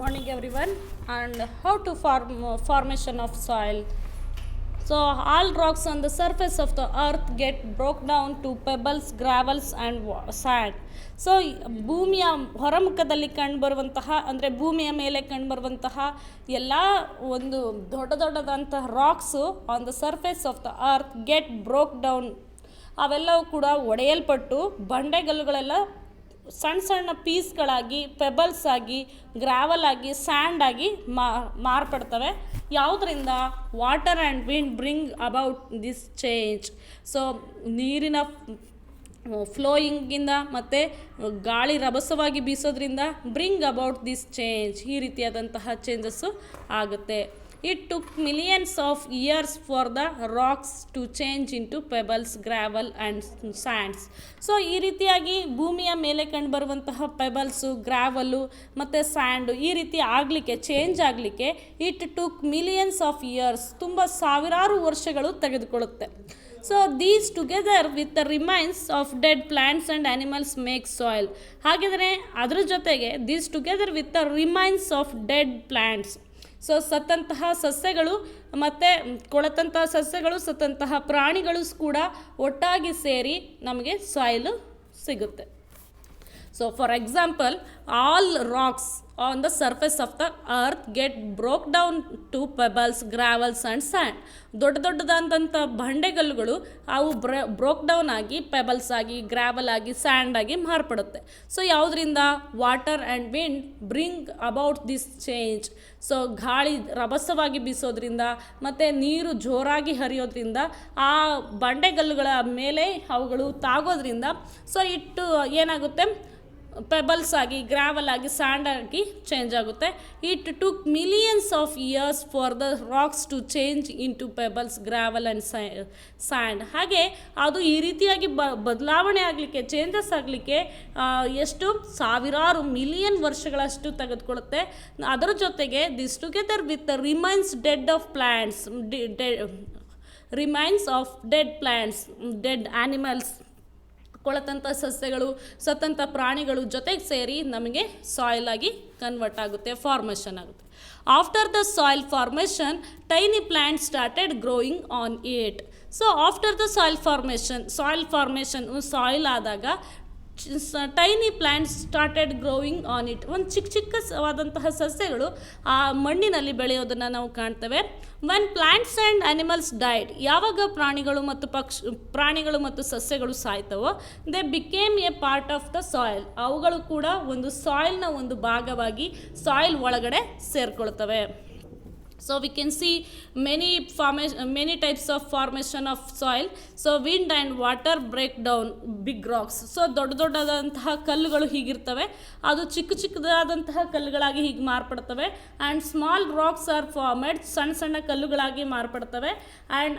Morning everyone, and how to formation of soil. So all rocks on the surface of the earth get broke down to pebbles, gravels and sand. So ಭೂಮಿಯ ಹೊರಮುಖದಲ್ಲಿ ಕಂಡುಬರುವಂತಹ ಅಂದರೆ ಭೂಮಿಯ ಮೇಲೆ ಕಂಡುಬರುವಂತಹ ಎಲ್ಲ ಒಂದು ದೊಡ್ಡದಾದಂತಹ rocks on the surface of the earth get broke down. ಅವೆಲ್ಲವೂ ಕೂಡ ಒಡೆಯಲ್ಪಟ್ಟು ಬಂಡೆಗಲ್ಲುಗಳೆಲ್ಲ ಸಣ್ಣ ಸಣ್ಣ ಪೀಸ್ಗಳಾಗಿ, ಪೆಬಲ್ಸ್ ಆಗಿ, ಗ್ರಾವಲ್ ಆಗಿ, ಸ್ಯಾಂಡ್ ಆಗಿ ಮಾರ್ಪಡ್ತವೆ. ಯಾವುದರಿಂದ? Water and wind bring about this change. So ನೀರಿನ ಫ್ಲೋಯಿಂಗಿಂದ ಮತ್ತು ಗಾಳಿ ರಭಸವಾಗಿ ಬೀಸೋದ್ರಿಂದ ಬ್ರಿಂಗ್ ಅಬೌಟ್ ದಿಸ್ ಚೇಂಜ್, ಈ ರೀತಿಯಾದಂತಹ ಚೇಂಜಸ್ಸು ಆಗುತ್ತೆ. It took millions of years for the rocks to change into pebbles, gravel and sands. So ಈ ರೀತಿಯಾಗಿ ಭೂಮಿಯ ಮೇಲೆ ಕಂಡುಬರುವಂತಹ ಪೆಬಲ್ಸು, ಗ್ರಾವಲು ಮತ್ತು ಸ್ಯಾಂಡು ಈ ರೀತಿ ಆಗಲಿಕ್ಕೆ, ಚೇಂಜ್ ಆಗಲಿಕ್ಕೆ it took millions of years, ತುಂಬ ಸಾವಿರಾರು ವರ್ಷಗಳು ತೆಗೆದುಕೊಳ್ಳುತ್ತೆ. So these together with the remains of dead plants and animals make soil. ಹಾಗಿದ್ರೆ ಅದ್ರ ಜೊತೆಗೆ these together with the remains of dead plants, so ಸತ್ತಂತಹ ಸಸ್ಯಗಳು ಮತ್ತು ಕೊಳೆತಂತಹ ಸಸ್ಯಗಳು, ಸತ್ತಂತಹ ಪ್ರಾಣಿಗಳು ಕೂಡ ಒಟ್ಟಾಗಿ ಸೇರಿ ನಮಗೆ ಸಾಯಿಲು ಸಿಗುತ್ತೆ. So for example, all rocks on the surface of the earth get broke down to pebbles, gravels and sand. ದೊಡ್ಡದಾದಂಥ ಬಂಡೆಗಲ್ಲುಗಳು ಅವು ಬ್ರೋಕ್ ಡೌನ್ ಆಗಿ ಪೆಬಲ್ಸ್ ಆಗಿ, ಗ್ರಾವಲ್ ಆಗಿ, ಸ್ಯಾಂಡ್ ಆಗಿ ಮಾರ್ಪಡುತ್ತೆ. ಸೊ ಯಾವುದರಿಂದ? Water and wind bring about this change. So ಗಾಳಿ ರಭಸವಾಗಿ ಬೀಸೋದ್ರಿಂದ ಮತ್ತು ನೀರು ಜೋರಾಗಿ ಹರಿಯೋದ್ರಿಂದ ಆ ಬಂಡೆಗಲ್ಲುಗಳ ಮೇಲೆ ಅವುಗಳು ತಾಗೋದ್ರಿಂದ ಸೊ ಏನಾಗುತ್ತೆ? ಪೆಬಲ್ಸ್ ಆಗಿ, ಗ್ರಾವಲ್ ಆಗಿ, ಸ್ಯಾಂಡ್ ಆಗಿ ಚೇಂಜ್ ಆಗುತ್ತೆ. It took millions of years for the rocks to change into pebbles, gravel and sand. ಹಾಗೆ ಅದು ಈ ರೀತಿಯಾಗಿ ಬದಲಾವಣೆ ಆಗಲಿಕ್ಕೆ, ಚೇಂಜಸ್ ಆಗಲಿಕ್ಕೆ ಎಷ್ಟು ಸಾವಿರಾರು ಮಿಲಿಯನ್ ವರ್ಷಗಳಷ್ಟು ತೆಗೆದುಕೊಳ್ಳುತ್ತೆ. ಅದರ ಜೊತೆಗೆ this together with the remains dead of plants, remains of dead plants, dead animals, ಕೊಳೆತಂಥ ಸಸ್ಯಗಳು, ಸತ್ತಂಥ ಪ್ರಾಣಿಗಳು ಜೊತೆಗೆ ಸೇರಿ ನಮಗೆ ಸಾಯಿಲ್ ಆಗಿ ಕನ್ವರ್ಟ್ ಆಗುತ್ತೆ, ಫಾರ್ಮೇಷನ್ ಆಗುತ್ತೆ. After the soil formation tiny plant started growing on it. So after the soil formation soil ಆದಾಗ tiny plants started growing on it. ಒಂದು ಚಿಕ್ಕವಾದಂತಹ ಸಸ್ಯಗಳು ಆ ಮಣ್ಣಿನಲ್ಲಿ ಬೆಳೆಯೋದನ್ನು ನಾವು ಕಾಣ್ತೇವೆ. When plants and animals died, ಯಾವಾಗ ಪ್ರಾಣಿಗಳು ಮತ್ತು ಸಸ್ಯಗಳು ಸಾಯ್ತವೋ, they became a part of the soil. ಅವುಗಳು ಕೂಡ ಒಂದು ಸಾಯಿಲ್ನ ಒಂದು ಭಾಗವಾಗಿ ಸಾಯಿಲ್ ಒಳಗಡೆ ಸೇರ್ಕೊಳ್ತವೆ. So we can see many types of formation of soil. So wind and water break down big rocks. So ದೊಡ್ಡದಾದಂತಹ ಕಲ್ಲುಗಳು ಹೀಗಿರ್ತವೆ, ಅದು ಚಿಕ್ಕದಾದಂತಹ ಕಲ್ಲುಗಳಾಗಿ ಹೀಗೆ ಮಾರ್ಪಡ್ತವೆ. And small rocks are formed, ಸಣ್ಣ ಸಣ್ಣ ಕಲ್ಲುಗಳಾಗಿ ಮಾರ್ಪಡ್ತವೆ. And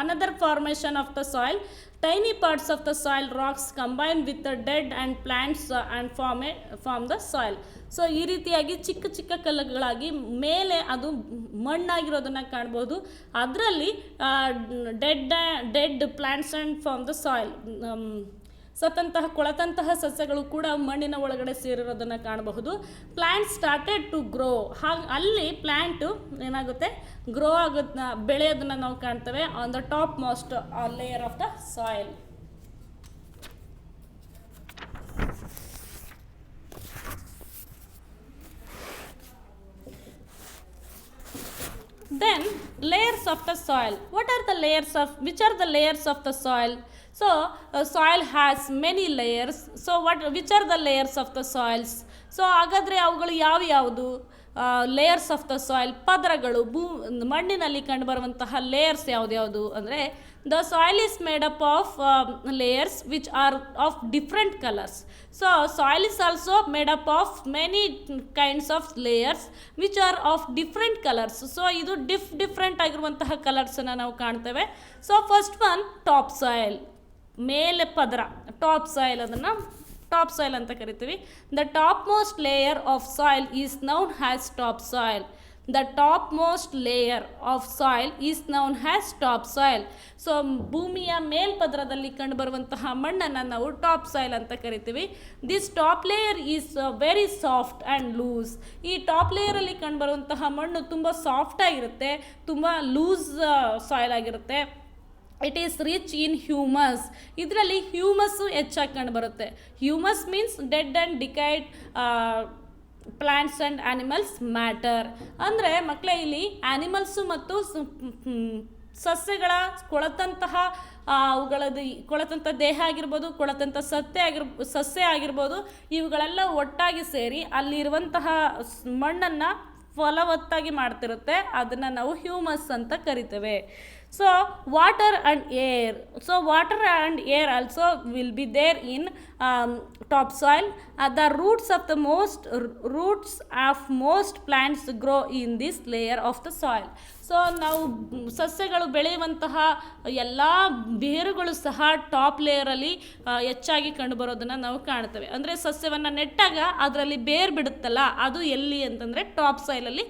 another formation of the soil, tiny parts of the soil rocks combine with the dead and plants and form the soil. So ಈ ರೀತಿಯಾಗಿ ಚಿಕ್ಕ ಕಲ್ಲುಗಳಾಗಿ ಮೇಲೆ ಅದು ಮಣ್ಣಾಗಿರೋದನ್ನು ಕಾಣ್ಬೋದು. ಅದರಲ್ಲಿ dead plants and form the soil, ಕೊಳೆತಂತಹ ಸಸ್ಯಗಳು ಕೂಡ ಮಣ್ಣಿನ ಒಳಗಡೆ ಸೇರಿರೋದನ್ನು ಕಾಣಬಹುದು. ಪ್ಲ್ಯಾಂಟ್ ಸ್ಟಾರ್ಟೆಡ್ ಟು ಗ್ರೋ, ಅಲ್ಲಿ ಪ್ಲ್ಯಾಂಟು ಏನಾಗುತ್ತೆ? ಗ್ರೋ ಬೆಳೆಯೋದನ್ನು ನಾವು ಕಾಣ್ತೇವೆ on the top most layer of the soil. Then layers of the soil. Which are the layers of the soil? So soil has many layers. So which are the layers of the soils? So ಹಾಗಾದರೆ ಅವುಗಳು ಯಾವುದು? Layers of the soil, ಪದರಗಳು, ಮಣ್ಣಿನಲ್ಲಿ ಕಂಡುಬರುವಂತಹ layers ಯಾವುದು ಅಂದರೆ, the soil is made up of layers which are of different colours. So soil is also made up of many kinds of layers which are of different colours. So ಇದು different ಆಗಿರುವಂತಹ ಕಲರ್ಸನ್ನು ನಾವು ಕಾಣ್ತೇವೆ. So first one top soil, ಮೇಲೆ ಪದರ, top soil, ಅದನ್ನು top soil ಅಂತ ಕರಿತೀವಿ. The top most layer of soil is known has top soil. The top most layer of soil is known has top soil. So ಭೂಮಿಯ ಮೇಲ್ಪದರದಲ್ಲಿ ಕಂಡುಬರುವಂತಹ ಮಣ್ಣನ್ನು ನಾವು ಟಾಪ್ ಸಾಯಿಲ್ ಅಂತ ಕರಿತೀವಿ. This top layer is very soft and loose. ಈ top ಲೇಯರಲ್ಲಿ ಕಂಡುಬರುವಂತಹ ಮಣ್ಣು ತುಂಬ ಸಾಫ್ಟ್ ಆಗಿರುತ್ತೆ, ತುಂಬ ಲೂಸ್ ಸಾಯಿಲ್ ಆಗಿರುತ್ತೆ. It is rich in humus. ಇದರಲ್ಲಿ ಹ್ಯೂಮಸ್ಸು ಹೆಚ್ಚಾಗಿ ಕಂಡುಬರುತ್ತೆ. Humus means dead and decayed plants and animals matter. ಅಂದರೆ ಮಕ್ಕಳೇ ಇಲ್ಲಿ ಆ್ಯನಿಮಲ್ಸು ಮತ್ತು ಸಸ್ಯಗಳ ಕೊಳತಂತಹ ಅವುಗಳದ್ದು ಕೊಳತಂಥ ದೇಹ ಆಗಿರ್ಬೋದು, ಕೊಳತಂಥ ಸಸ್ಯ ಆಗಿರ್ಬೋದು, ಇವುಗಳೆಲ್ಲ ಒಟ್ಟಾಗಿ ಸೇರಿ ಅಲ್ಲಿರುವಂತಹ ಮಣ್ಣನ್ನು ಫಲವತ್ತಾಗಿ ಮಾಡ್ತಿರುತ್ತೆ. ಅದನ್ನು ನಾವು ಹ್ಯೂಮಸ್ ಅಂತ ಕರಿತೇವೆ. So water and air. So water and air also will be there in topsoil. The roots of most plants grow in this layer of the soil. So ನಾವು ಸಸ್ಯಗಳು ಬೆಳೆಯುವಂತಹ ಎಲ್ಲ ಬೇರುಗಳು ಸಹ ಟಾಪ್ ಲೇಯರಲ್ಲಿ ಹೆಚ್ಚಾಗಿ ಕಂಡುಬರೋದನ್ನು ನಾವು ಕಾಣ್ತೇವೆ. ಅಂದರೆ ಸಸ್ಯವನ್ನು ನೆಟ್ಟಾಗ ಅದರಲ್ಲಿ ಬೇರು ಬಿಡುತ್ತಲ್ಲ, ಅದು ಎಲ್ಲಿ ಅಂತಂದರೆ ಟಾಪ್ ಸಾಯಿಲಲ್ಲಿ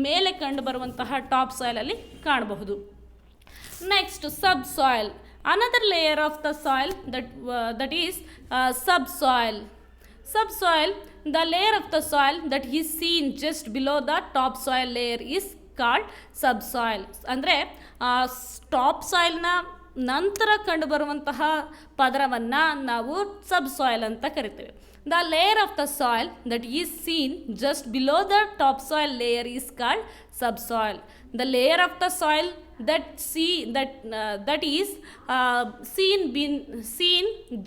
ಮೇಲೆ ಕಂಡುಬರುವಂತಹ ಟಾಪ್ ಸಾಯಿಲಲ್ಲಿ ಕಾಣಬಹುದು. Next, subsoil. Another layer of the soil that is subsoil. Subsoil, the layer of the soil that is seen just below the topsoil layer is called subsoil. ಅಂದರೆ ಟಾಪ್ ಸಾಯಿಲ್ನ ನಂತರ ಕಂಡುಬರುವಂತಹ ಪದರವನ್ನು ನಾವು ಸಬ್ಸಾಯಿಲ್ ಅಂತ ಕರಿತೇವೆ. The layer of the soil that is seen just below the topsoil layer is called subsoil. The layer of the soil that is seen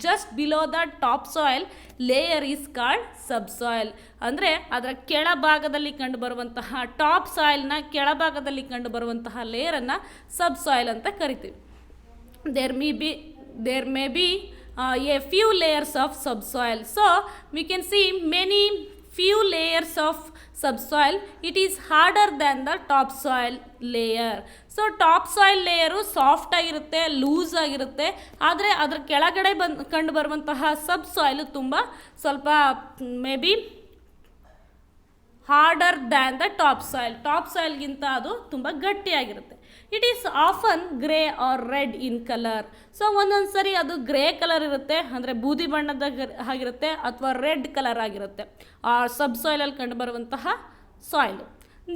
just below the topsoil layer is called subsoil. ಅಂದರೆ ಅದರ ಕೆಳಭಾಗದಲ್ಲಿ ಕಂಡುಬರುವಂತಹ top ಸಾಯಿಲ್ನ ಕೆಳಭಾಗದಲ್ಲಿ ಕಂಡುಬರುವಂತಹ ಲೇಯರನ್ನು subsoil ಅಂತ ಕರಿತೀವಿ. There may be a few layers of subsoil. So we can see few layers of subsoil. It is harder than the topsoil layer. So top soil layer soft ಆಗಿರುತ್ತೆ, loose ಆಗಿರುತ್ತೆ. ಆದರೆ ಅದರ ಕೆಳಗಡೆ ಕಂಡು ಬರುವಂತಹ ಸಬ್ ಸಾಯಿಲು ತುಂಬ ಸ್ವಲ್ಪ may be harder than the top soil. Top ಸಾಯಿಲ್ಗಿಂತ ಅದು ತುಂಬ ಗಟ್ಟಿಯಾಗಿರುತ್ತೆ. It is often grey or red in colour. So ಒಂದೊಂದು ಸರಿ ಅದು ಗ್ರೇ ಕಲರ್ ಇರುತ್ತೆ, ಅಂದರೆ ಬೂದಿ ಬಣ್ಣದ ಆಗಿರುತ್ತೆ, ಅಥವಾ ರೆಡ್ ಕಲರ್ ಆಗಿರುತ್ತೆ ಆ ಸಬ್ ಸಾಯಿಲಲ್ಲಿ ಕಂಡುಬರುವಂತಹ soil.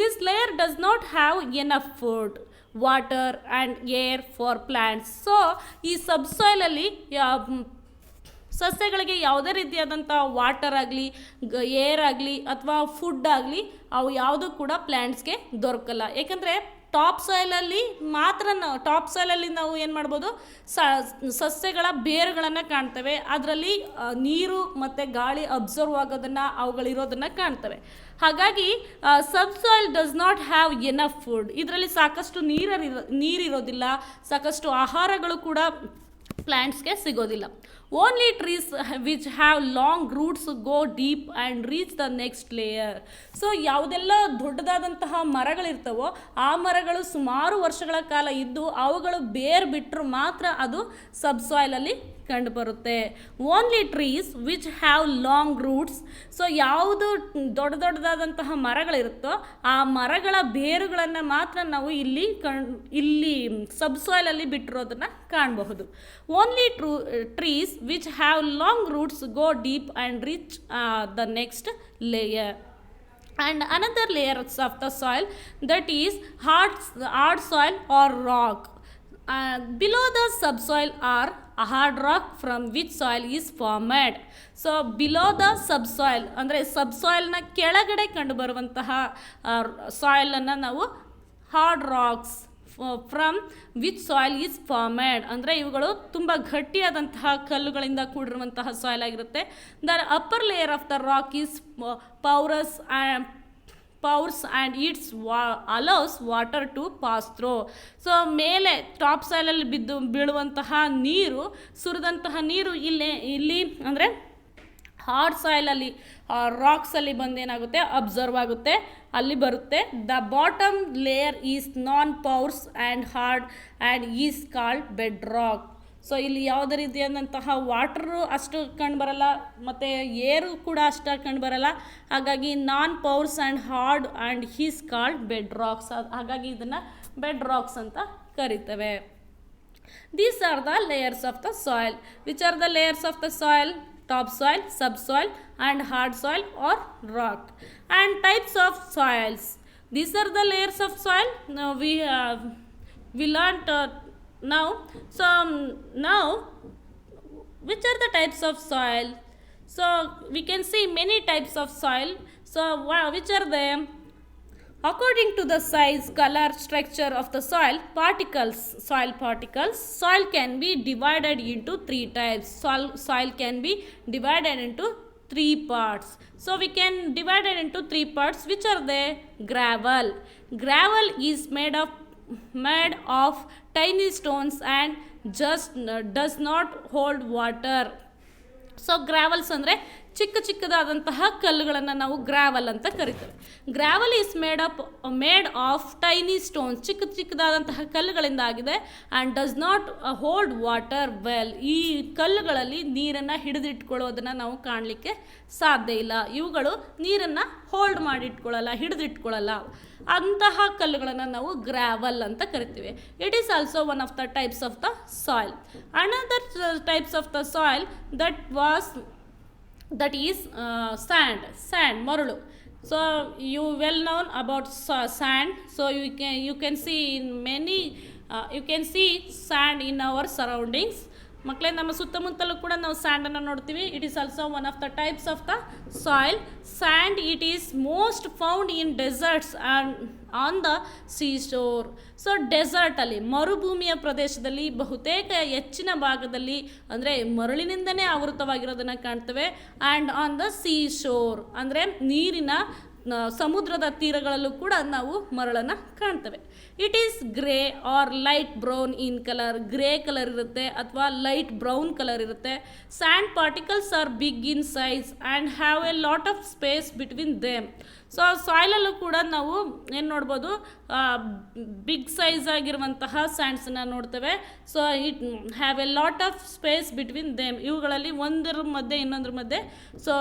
This layer does not have enough food, water and air for plants. So ಈ ಸಬ್ ಸಾಯಿಲಲ್ಲಿ ಸಸ್ಯಗಳಿಗೆ ಯಾವುದೇ ರೀತಿಯಾದಂಥ ವಾಟರ್ ಆಗಲಿ, ಏರ್ ಆಗಲಿ, ಅಥವಾ ಫುಡ್ ಆಗಲಿ ಅವು ಯಾವುದೂ ಕೂಡ ಪ್ಲ್ಯಾಂಟ್ಸ್ಗೆ ದೊರಕಲ್ಲ. ಏಕೆಂದರೆ ಟಾಪ್ ಸಾಯಿಲಲ್ಲಿ ನಾವು ಏನು ಮಾಡ್ಬೋದು, ಸಸ್ಯಗಳ ಬೇರುಗಳನ್ನು ಕಾಣ್ತೇವೆ. ಅದರಲ್ಲಿ ನೀರು ಮತ್ತು ಗಾಳಿ ಅಬ್ಸರ್ವ್ ಆಗೋದನ್ನು, ಅವುಗಳಿರೋದನ್ನು ಕಾಣ್ತೇವೆ. ಹಾಗಾಗಿ sub soil does not have enough food. ಇದರಲ್ಲಿ ಸಾಕಷ್ಟು ನೀರಿರೋದಿಲ್ಲ, ಸಾಕಷ್ಟು ಆಹಾರಗಳು ಕೂಡ ಪ್ಲ್ಯಾಂಟ್ಸ್ಗೆ ಸಿಗೋದಿಲ್ಲ. Only trees which have long roots go deep and reach the next layer. So ಯಾವುದೆಲ್ಲ ದೊಡ್ಡದಾದಂತಹ ಮರಗಳಿರ್ತವೋ ಆ ಮರಗಳು ಸುಮಾರು ವರ್ಷಗಳ ಕಾಲ ಇದ್ದು ಅವುಗಳು ಬೇರು ಬಿಟ್ಟರು ಮಾತ್ರ ಅದು ಸಬ್ ಸಾಯಿಲಲ್ಲಿ ಕಂಡುಬರುತ್ತೆ. Only trees which have long roots. So ಯಾವುದು ದೊಡ್ಡದಾದಂತಹ ಮರಗಳಿರುತ್ತೋ ಆ ಮರಗಳ ಬೇರುಗಳನ್ನು ಮಾತ್ರ ನಾವು ಇಲ್ಲಿ ಸಬ್ ಸಾಯಿಲಲ್ಲಿ ಬಿಟ್ಟಿರೋದನ್ನು ಕಾಣಬಹುದು. Only trees which have long roots go deep and reach the next layer. And another layer of the soil that is hard soil or rock. Below the subsoil are a hard rock from which soil is formed. So below the subsoil ಅಂದರೆ ಸಬ್ಸಾಯಿಲ್ನ ಕೆಳಗಡೆ ಕಂಡುಬರುವಂತಹ ಸಾಯಿಲನ್ನು ನಾವು hard rocks from which soil is formed. ಅಂದರೆ ಇವುಗಳು ತುಂಬ ಗಟ್ಟಿಯಾದಂತಹ ಕಲ್ಲುಗಳಿಂದ ಕೂಡಿರುವಂತಹ ಸಾಯಿಲ್ ಆಗಿರುತ್ತೆ. The upper layer of the rock is porous and its allows water to pass through. So ಮೇಲೆ ಟಾಪ್ ಸಾಯಿಲಲ್ಲಿ ಬೀಳುವಂತಹ ನೀರು, ಸುರಿದಂತಹ ನೀರು ಇಲ್ಲಿ ಅಂದರೆ ಹಾರ್ಡ್ ಸಾಯಿಲಲ್ಲಿ ರಾಕ್ಸಲ್ಲಿ ಬಂದೇನಾಗುತ್ತೆ, ಅಬ್ಸರ್ವ್ ಆಗುತ್ತೆ, ಅಲ್ಲಿ ಬರುತ್ತೆ. The bottom layer is non porous and hard and is called bed rock. So ಇಲ್ಲಿ ಯಾವುದೇ ರೀತಿಯಾದಂತಹ ವಾಟ್ರು ಅಷ್ಟು ಕಂಡುಬರಲ್ಲ ಮತ್ತು ಏರು ಕೂಡ ಅಷ್ಟು ಕಂಡುಬರಲ್ಲ. ಹಾಗಾಗಿ non porous and hard and is called bed rocks. ಹಾಗಾಗಿ ಇದನ್ನು ಬೆಡ್ ರಾಕ್ಸ್ ಅಂತ ಕರಿತೇವೆ. These are the layers of the soil. Which are the layers of the soil? Topsoil, subsoil and hard soil or rock. And types of soils. These are the layers of soil. Now we learnt now. So now which are the types of soil? So we can see many types of soil. So which are them? According to the size, color, structure of the soil particles, soil can be divided into 3 types. Soil can be divided into 3 parts. So we can divide it into 3 parts. Which are they? Gravel. Gravel is made of tiny stones and just does not hold water. So gravels ಅಂದರೆ ಚಿಕ್ಕ ಚಿಕ್ಕದಾದಂತಹ ಕಲ್ಲುಗಳನ್ನು ನಾವು gravel ಅಂತ ಕರಿತೇವೆ. Gravel is made of tiny stones, ಚಿಕ್ಕ ಚಿಕ್ಕದಾದಂತಹ ಕಲ್ಲುಗಳಿಂದ ಆಗಿದೆ. And does not hold water well. ಈ ಕಲ್ಲುಗಳಲ್ಲಿ ನೀರನ್ನು ಹಿಡಿದಿಟ್ಕೊಳ್ಳೋದನ್ನು ನಾವು ಕಾಣಲಿಕ್ಕೆ ಸಾಧ್ಯ ಇಲ್ಲ. ಇವುಗಳು ನೀರನ್ನು ಹೋಲ್ಡ್ ಮಾಡಿಟ್ಕೊಳ್ಳಲ್ಲ, ಹಿಡಿದಿಟ್ಕೊಳ್ಳಲ್ಲ. ಅಂತಹ ಕಲ್ಲುಗಳನ್ನು ನಾವು ಗ್ರಾವಲ್ ಅಂತ ಕರಿತೀವಿ. It is also one of the types of the soil. Another types of the soil that is sand, ಮರಳು. So you well known about sand. So you can see in many you can see sand in our surroundings. ಮಕ್ಕಳೇ, ನಮ್ಮ ಸುತ್ತಮುತ್ತಲೂ ಕೂಡ ನಾವು ಸ್ಯಾಂಡನ್ನು ನೋಡ್ತೀವಿ. It is also one of the types of the soil. Sand it is most found in deserts and on the sea shore. So ಡೆಸರ್ಟಲ್ಲಿ, ಮರುಭೂಮಿಯ ಪ್ರದೇಶದಲ್ಲಿ ಬಹುತೇಕ ಹೆಚ್ಚಿನ ಭಾಗದಲ್ಲಿ ಅಂದರೆ ಮರಳಿನಿಂದನೇ ಆವೃತವಾಗಿರೋದನ್ನು ಕಾಣ್ತೇವೆ. And on the sea shore ಅಂದರೆ ನೀರಿನ ಸಮುದ್ರದ ತೀರಗಳಲ್ಲೂ ಕೂಡ ನಾವು ಮರಳನ್ನು ಕಾಣ್ತೇವೆ. It is grey or light brown in colour. Grey colour ಇರುತ್ತೆ ಅಥವಾ ಲೈಟ್ ಬ್ರೌನ್ ಕಲರ್ ಇರುತ್ತೆ. Sand particles are big in size and have a lot of space between them. So ಸಾಯಿಲಲ್ಲೂ ಕೂಡ ನಾವು ಏನು ನೋಡ್ಬೋದು, ಬಿಗ್ ಸೈಜ್ ಆಗಿರುವಂತಹ ಸ್ಯಾಂಡ್ಸನ್ನು ನೋಡ್ತೇವೆ. So it have a lot of space between them. ಇವುಗಳಲ್ಲಿ ಒಂದರ ಮಧ್ಯೆ ಇನ್ನೊಂದರ ಮಧ್ಯೆ ಸೊ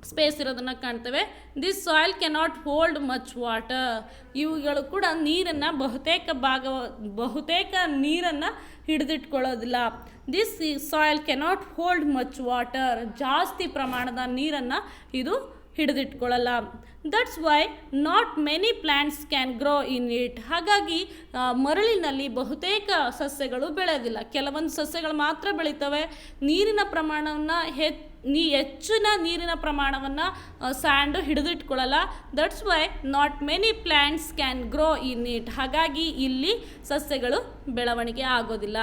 ಸ್ಪೇಸ್ ಇರೋದನ್ನು ಕಾಣ್ತೇವೆ. This soil cannot hold much water. ಇವುಗಳು ಕೂಡ ನೀರನ್ನು ಬಹುತೇಕ ನೀರನ್ನು ಹಿಡಿದಿಟ್ಕೊಳ್ಳೋದಿಲ್ಲ. This soil cannot hold much water. ಜಾಸ್ತಿ ಪ್ರಮಾಣದ ನೀರನ್ನು ಇದು ಹಿಡಿದಿಟ್ಕೊಳ್ಳಲ್ಲ. That's why not many plants can grow in it. ಹಾಗಾಗಿ ಮರಳಿನಲ್ಲಿ ಬಹುತೇಕ ಸಸ್ಯಗಳು ಬೆಳೆಯೋದಿಲ್ಲ. ಕೆಲವೊಂದು ಸಸ್ಯಗಳು ಮಾತ್ರ ಬೆಳೀತವೆ. ನೀರಿನ ಪ್ರಮಾಣವನ್ನು ಹೆಚ್ಚಿನ ನೀರಿನ ಪ್ರಮಾಣವನ್ನು ಸ್ಯಾಂಡು ಹಿಡಿದಿಟ್ಕೊಳ್ಳಲ್ಲ. That's why not many plants can grow in it. ಹಾಗಾಗಿ ಇಲ್ಲಿ ಸಸ್ಯಗಳು ಬೆಳವಣಿಗೆ ಆಗೋದಿಲ್ಲ.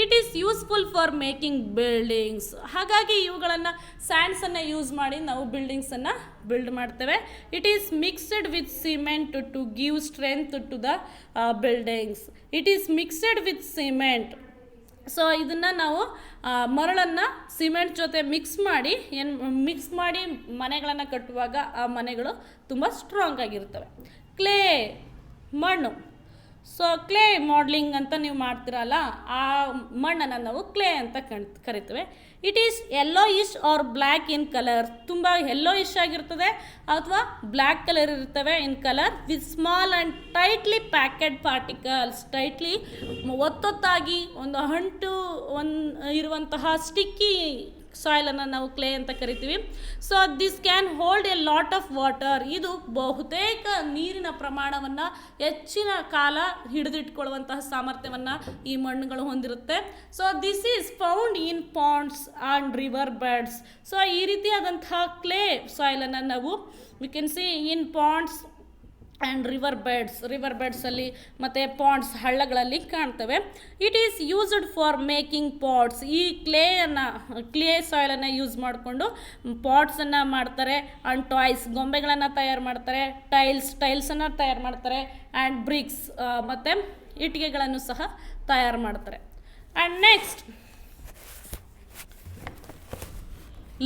It is useful for making buildings. ಹಾಗಾಗಿ ಇವುಗಳನ್ನು ಸ್ಯಾಂಡ್ಸನ್ನು ಯೂಸ್ ಮಾಡಿ ನಾವು ಬಿಲ್ಡಿಂಗ್ಸನ್ನು ಬಿಲ್ಡ್ ಮಾಡ್ತೇವೆ. It is mixed with cement to give strength to the buildings. It is mixed with cement. So ಇದನ್ನು ನಾವು ಮರಳನ್ನು ಸಿಮೆಂಟ್ ಜೊತೆ ಮಿಕ್ಸ್ ಮಾಡಿ ಮನೆಗಳನ್ನು ಕಟ್ಟುವಾಗ ಆ ಮನೆಗಳು ತುಂಬ ಸ್ಟ್ರಾಂಗ್ ಆಗಿರ್ತವೆ. ಕ್ಲೇ, ಮಣ್ಣು. ಸೊ ಕ್ಲೇ ಮಾಡಲಿಂಗ್ ಅಂತ ನೀವು ಮಾಡ್ತೀರಲ್ಲ, ಆ ಮಣ್ಣನ್ನು ನಾವು ಕ್ಲೇ ಅಂತ ಕರಿತೇವೆ. It is yellowish or black in colour. ತುಂಬ ಯೆಲ್ಲೋಯಿಶ್ ಆಗಿರ್ತದೆ ಅಥವಾ ಬ್ಲ್ಯಾಕ್ ಕಲರ್ ಇರ್ತವೆ in colour. With small and tightly packed particles. Tightly ಒತ್ತೊತ್ತಾಗಿ ಇರುವಂತಹ ಸ್ಟಿಕ್ಕಿ ಸಾಯಿಲನ್ನು ನಾವು ಕ್ಲೇ ಅಂತ ಕರಿತೀವಿ. So this can hold a lot of water. ಇದು ಬಹುತೇಕ ನೀರಿನ ಪ್ರಮಾಣವನ್ನು ಹೆಚ್ಚಿನ ಕಾಲ ಹಿಡಿದಿಟ್ಕೊಳ್ಳುವಂತಹ ಸಾಮರ್ಥ್ಯವನ್ನು ಈ ಮಣ್ಣುಗಳು ಹೊಂದಿರುತ್ತೆ. So this is found in ponds and river beds. So ಈ ರೀತಿಯಾದಂತಹ ಕ್ಲೇ ಸಾಯಿಲನ್ನು ನಾವು we can see in ponds and river ಬೆಡ್ಸಲ್ಲಿ ಮತ್ತು ಪಾಂಡ್ಸ್, ಹಳ್ಳಗಳಲ್ಲಿ ಕಾಣ್ತವೆ. It is used for making pots. ಈ ಕ್ಲೇ ಸಾಯಿಲನ್ನು ಯೂಸ್ ಮಾಡಿಕೊಂಡು ಪಾಟ್ಸನ್ನು ಮಾಡ್ತಾರೆ. ಆ್ಯಂಡ್ ಟಾಯ್ಸ್, ಗೊಂಬೆಗಳನ್ನು ತಯಾರು ಮಾಡ್ತಾರೆ. ಟೈಲ್ಸನ್ನು ತಯಾರು ಮಾಡ್ತಾರೆ. ಆ್ಯಂಡ್ ಬ್ರಿಕ್ಸ್ ಮತ್ತು ಇಟ್ಟಿಗೆಗಳನ್ನು ಸಹ ತಯಾರು ಮಾಡ್ತಾರೆ. And next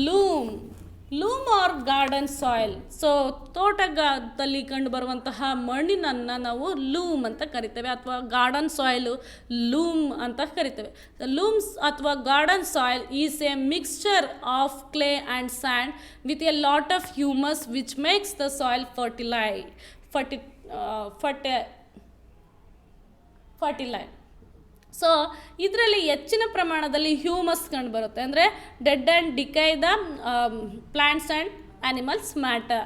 loam. Loam or garden soil. So ತೋಟದಲ್ಲಿ ಕಂಡುಬರುವಂತಹ ಮಣ್ಣಿನನ್ನು ನಾವು ಲೂಮ್ ಅಂತ ಕರಿತೇವೆ, ಅಥವಾ ಗಾರ್ಡನ್ ಸಾಯಿಲು ಲೂಮ್ ಅಂತ ಕರಿತೇವೆ. ಲೂಮ್ಸ್ ಅಥವಾ garden soil is a mixture of clay and sand with a lot of humus which makes the soil fertilised. So ಇದರಲ್ಲಿ ಹೆಚ್ಚಿನ ಪ್ರಮಾಣದಲ್ಲಿ ಹ್ಯೂಮಸ್ ಕಂಡುಬರುತ್ತೆ, ಅಂದರೆ dead and decay the plants and animals matter.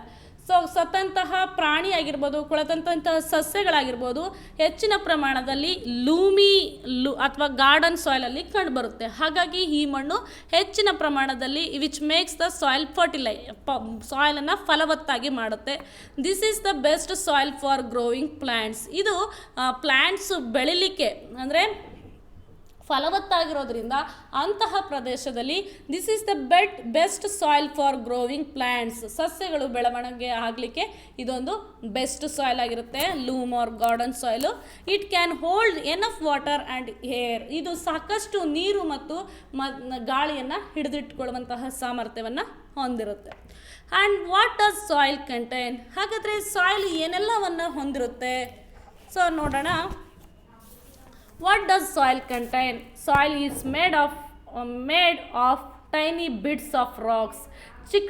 ಸೊ ಸತ್ತಂತಹ ಪ್ರಾಣಿ ಆಗಿರ್ಬೋದು, ಕೊಳೆತಂತಹ ಸಸ್ಯಗಳಾಗಿರ್ಬೋದು ಹೆಚ್ಚಿನ ಪ್ರಮಾಣದಲ್ಲಿ ಅಥವಾ ಗಾರ್ಡನ್ ಸಾಯಿಲಲ್ಲಿ ಕಂಡುಬರುತ್ತೆ. ಹಾಗಾಗಿ ಈ ಮಣ್ಣು ಹೆಚ್ಚಿನ ಪ್ರಮಾಣದಲ್ಲಿ ವಿಚ್ ಮೇಕ್ಸ್ ದ ಸಾಯಿಲ್ ಸಾಯಿಲನ್ನು ಫಲವತ್ತಾಗಿ ಮಾಡುತ್ತೆ. This is the best soil for growing plants. ಇದು ಪ್ಲ್ಯಾಂಟ್ಸ್ ಬೆಳಿಲಿಕ್ಕೆ ಅಂದರೆ ಫಲವತ್ತಾಗಿರೋದ್ರಿಂದ ಅಂತಹ ಪ್ರದೇಶದಲ್ಲಿ this is the best soil for growing plants. ಸಸ್ಯಗಳು ಬೆಳವಣಿಗೆ ಆಗಲಿಕ್ಕೆ ಇದೊಂದು ಬೆಸ್ಟ್ ಸಾಯಿಲ್ ಆಗಿರುತ್ತೆ, loam or garden soil. It can hold enough water and air. ಇದು ಸಾಕಷ್ಟು ನೀರು ಮತ್ತು ಗಾಳಿಯನ್ನು ಹಿಡಿದಿಟ್ಕೊಳ್ಳುವಂತಹ ಸಾಮರ್ಥ್ಯವನ್ನು ಹೊಂದಿರುತ್ತೆ. And what does soil contain? ಹಾಗಾದರೆ ಸಾಯಿಲ್ ಏನೆಲ್ಲವನ್ನು ಹೊಂದಿರುತ್ತೆ? ಸೊ ನೋಡೋಣ. What does soil contain? Soil is made of tiny bits of rocks.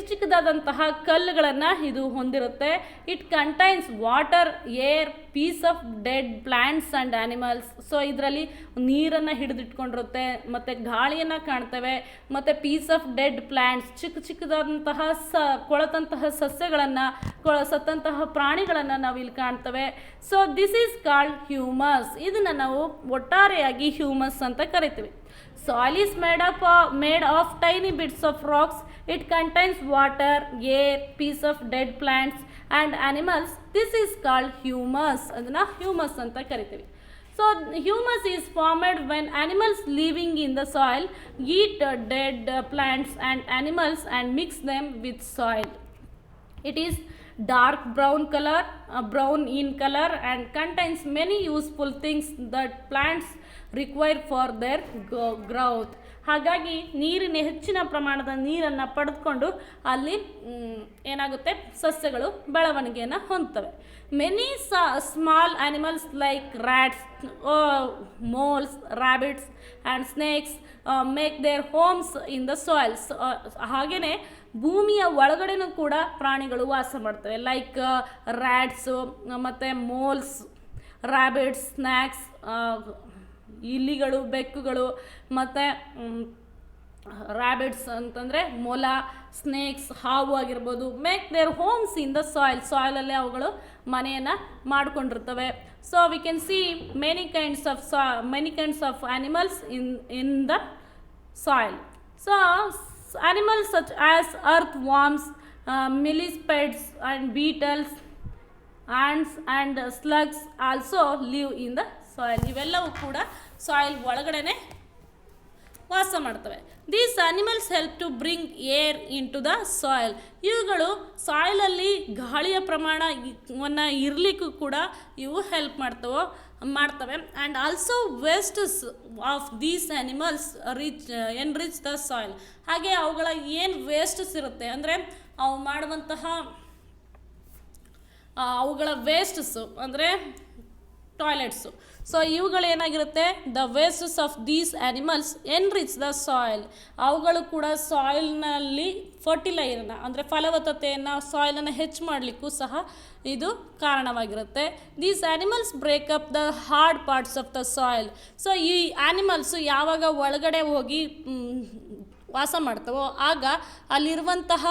ಚಿಕ್ಕದಾದಂತಹ ಕಲ್ಲುಗಳನ್ನು ಇದು ಹೊಂದಿರುತ್ತೆ. It contains water, air, piece of dead plants and animals. So ಇದರಲ್ಲಿ ನೀರನ್ನು ಹಿಡಿದಿಟ್ಕೊಂಡಿರುತ್ತೆ, ಮತ್ತು ಗಾಳಿಯನ್ನು ಕಾಣ್ತೇವೆ, ಮತ್ತು ಪೀಸ್ ಆಫ್ ಡೆಡ್ ಪ್ಲ್ಯಾಂಟ್ಸ್, ಚಿಕ್ಕದಾದಂತಹ ಕೊಳೆತಂತಹ ಸಸ್ಯಗಳನ್ನು, ಸತ್ತಂತಹ ಪ್ರಾಣಿಗಳನ್ನು ನಾವು ಇಲ್ಲಿ ಕಾಣ್ತೇವೆ. So this is called humus. ಇದನ್ನು ನಾವು ಒಟ್ಟಾರೆಯಾಗಿ ಹ್ಯೂಮಸ್ ಅಂತ ಕರಿತೀವಿ. Soil is made of tiny bits of rocks. It contains water, air, piece of dead plants and animals. This is called humus. ಅದನ್ನ humus ಅಂತ ಕರಿತೀವಿ. So humus is formed when animals living in the soil eat dead plants and animals and mix them with soil. It is dark brown in color and contains many useful things that plants require for their growth. ಹಾಗಾಗಿ ಹೆಚ್ಚಿನ ಪ್ರಮಾಣದ ನೀರನ್ನು ಪಡೆದುಕೊಂಡು ಅಲ್ಲಿ ಏನಾಗುತ್ತೆ, ಸಸ್ಯಗಳು ಬೆಳವಣಿಗೆಯನ್ನು ಹೊಂದ್ತವೆ. Many small animals like rats, moles, rabbits and snakes make their homes in the soils. ಹಾಗೆಯೇ ಭೂಮಿಯ ಒಳಗಡೆನೂ ಕೂಡ ಪ್ರಾಣಿಗಳು ವಾಸ ಮಾಡ್ತವೆ, ಲೈಕ್ ರ್ಯಾಟ್ಸು, ಮತ್ತು ಮೋಲ್ಸ್, ರ್ಯಾಬಿಟ್ಸ್, ಸ್ನ್ಯಾಕ್ಸ್, ಇಲಿಗಳು, ಬೆಕ್ಕುಗಳು, ಮತ್ತು ರ್ಯಾಬಿಟ್ಸ್ ಅಂತಂದರೆ ಮೊಲ, ಸ್ನೇಕ್ಸ್, ಹಾವು ಆಗಿರ್ಬೋದು. Make their homes in the ಸಾಯಿಲಲ್ಲೇ ಅವುಗಳು ಮನೆಯನ್ನು ಮಾಡಿಕೊಂಡಿರ್ತವೆ. So we can see many kinds of animals in the soil. So animals such as earthworms, millipedes and beetles, ants and slugs also live in the soil. ಇವೆಲ್ಲವೂ ಕೂಡ soil ಒಳಗಡೆನೆ ವಾಸ ಮಾಡ್ತವೆ. These animals help to bring air into the soil. ಇವುಗಳು ಸಾಯಿಲಲ್ಲಿ ಗಾಳಿಯ ಪ್ರಮಾಣವನ್ನು ಇರಲಿಕ್ಕೂ ಕೂಡ ಇವು ಹೆಲ್ಪ್ ಮಾಡ್ತವೆ. And also wastes of these animals enrich the soil. ಹಾಗೆ ಅವುಗಳ ಏನು ವೇಸ್ಟ್ಸ್ ಇರುತ್ತೆ ಅಂದರೆ ಅವು ಮಾಡುವಂತಹ ಅವುಗಳ ವೇಸ್ಟ್ಸು ಅಂದರೆ ಟಾಯ್ಲೆಟ್ಸು. ಸೊ ಇವುಗಳೇನಾಗಿರುತ್ತೆ, the wastes of these animals enrich the soil. ಅವುಗಳು ಕೂಡ ಸಾಯಿಲ್ನಲ್ಲಿ ಫರ್ಟಿಲೈಸರ್ನ ಅಂದರೆ ಫಲವತ್ತತೆಯನ್ನು, ಸಾಯಿಲನ್ನು ಹೆಚ್ಚು ಮಾಡಲಿಕ್ಕೂ ಸಹ ಇದು ಕಾರಣವಾಗಿರುತ್ತೆ. These animals break up the hard parts of the soil. So ಈ ಆ್ಯನಿಮಲ್ಸು ಯಾವಾಗ ಒಳಗಡೆ ಹೋಗಿ ವಾಸ ಮಾಡ್ತವೋ ಆಗ ಅಲ್ಲಿರುವಂತಹ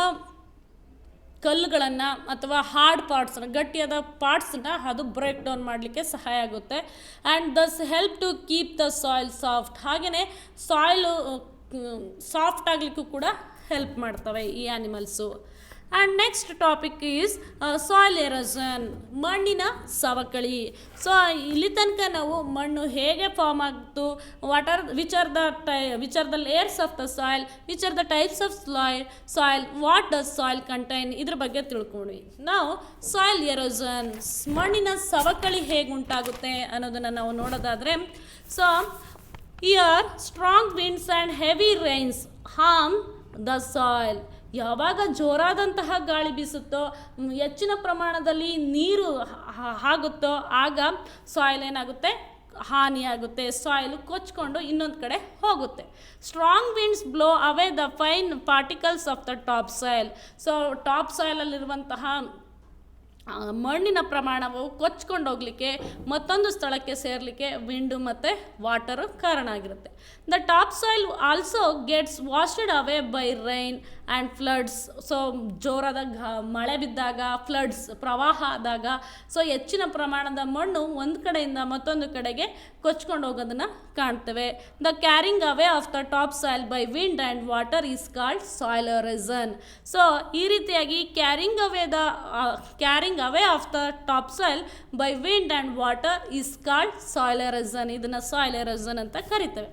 ಕಲ್ಲುಗಳನ್ನು ಅಥವಾ ಹಾರ್ಡ್ ಪಾರ್ಟ್ಸನ್ನು, ಗಟ್ಟಿಯಾದ ಪಾರ್ಟ್ಸನ್ನ ಅದು ಬ್ರೇಕ್ ಡೌನ್ ಮಾಡಲಿಕ್ಕೆ ಸಹಾಯ ಆಗುತ್ತೆ. And thus help to keep the soil soft. ಹಾಗೆಯೇ ಸಾಯಿಲು ಸಾಫ್ಟ್ ಆಗಲಿಕ್ಕೂ ಕೂಡ ಹೆಲ್ಪ್ ಮಾಡ್ತವೆ ಈ animals. And next topic is soil erosion, ಮಣ್ಣಿನ ಸವಕಳಿ. ಸೊ ಇಲ್ಲಿ ತನಕ ನಾವು ಮಣ್ಣು ಹೇಗೆ ಫಾರ್ಮ್ ಆಗ್ತು, which are the layers of the soil, which are the types of soil, what does soil contain, ಇದ್ರ ಬಗ್ಗೆ ತಿಳ್ಕೊಂಡ್ವಿ. ನಾವು ಸಾಯಿಲ್ ಎರೋಷನ್, ಮಣ್ಣಿನ ಸವಕಳಿ ಹೇಗೆ ಉಂಟಾಗುತ್ತೆ ಅನ್ನೋದನ್ನು ನಾವು ನೋಡೋದಾದರೆ, so here strong winds and heavy Reigns harm the soil. ಯಾವಾಗ ಜೋರಾದಂತಹ ಗಾಳಿ ಬೀಸುತ್ತೋ, ಹೆಚ್ಚಿನ ಪ್ರಮಾಣದಲ್ಲಿ ನೀರು ಆಗುತ್ತೋ ಆಗ ಸಾಯಿಲ್ ಏನಾಗುತ್ತೆ, ಹಾನಿಯಾಗುತ್ತೆ, ಸಾಯಿಲ್ ಕೊಚ್ಕೊಂಡು ಇನ್ನೊಂದು ಕಡೆ ಹೋಗುತ್ತೆ. Strong winds blow away the fine particles of the top soil. So top ಸಾಯಿಲಲ್ಲಿರುವಂತಹ ಮಣ್ಣಿನ ಪ್ರಮಾಣವು ಕೊಚ್ಕೊಂಡು ಹೋಗಲಿಕ್ಕೆ, ಮತ್ತೊಂದು ಸ್ಥಳಕ್ಕೆ ಸೇರಲಿಕ್ಕೆ ವಿಂಡು ಮತ್ತು ವಾಟರು ಕಾರಣ ಆಗಿರುತ್ತೆ. The top soil also gets washed away by rain and floods. So ಜೋರಾದ ಮಳೆ ಬಿದ್ದಾಗ, ಫ್ಲಡ್ಸ್ ಪ್ರವಾಹ ಆದಾಗ, ಸೊ ಹೆಚ್ಚಿನ ಪ್ರಮಾಣದ ಮಣ್ಣು ಒಂದು ಕಡೆಯಿಂದ ಮತ್ತೊಂದು ಕಡೆಗೆ ಕೊಚ್ಕೊಂಡು ಹೋಗೋದನ್ನು ಕಾಣ್ತೇವೆ. The carrying away of the top soil by wind and water is called soil erosion. So ಈ ರೀತಿಯಾಗಿ carrying away of the top soil by wind and water is called soil erosion. ಇದನ್ನು ಸಾಯಿಲ್ ಎರೋಷನ್ ಅಂತ ಕರಿತೇವೆ.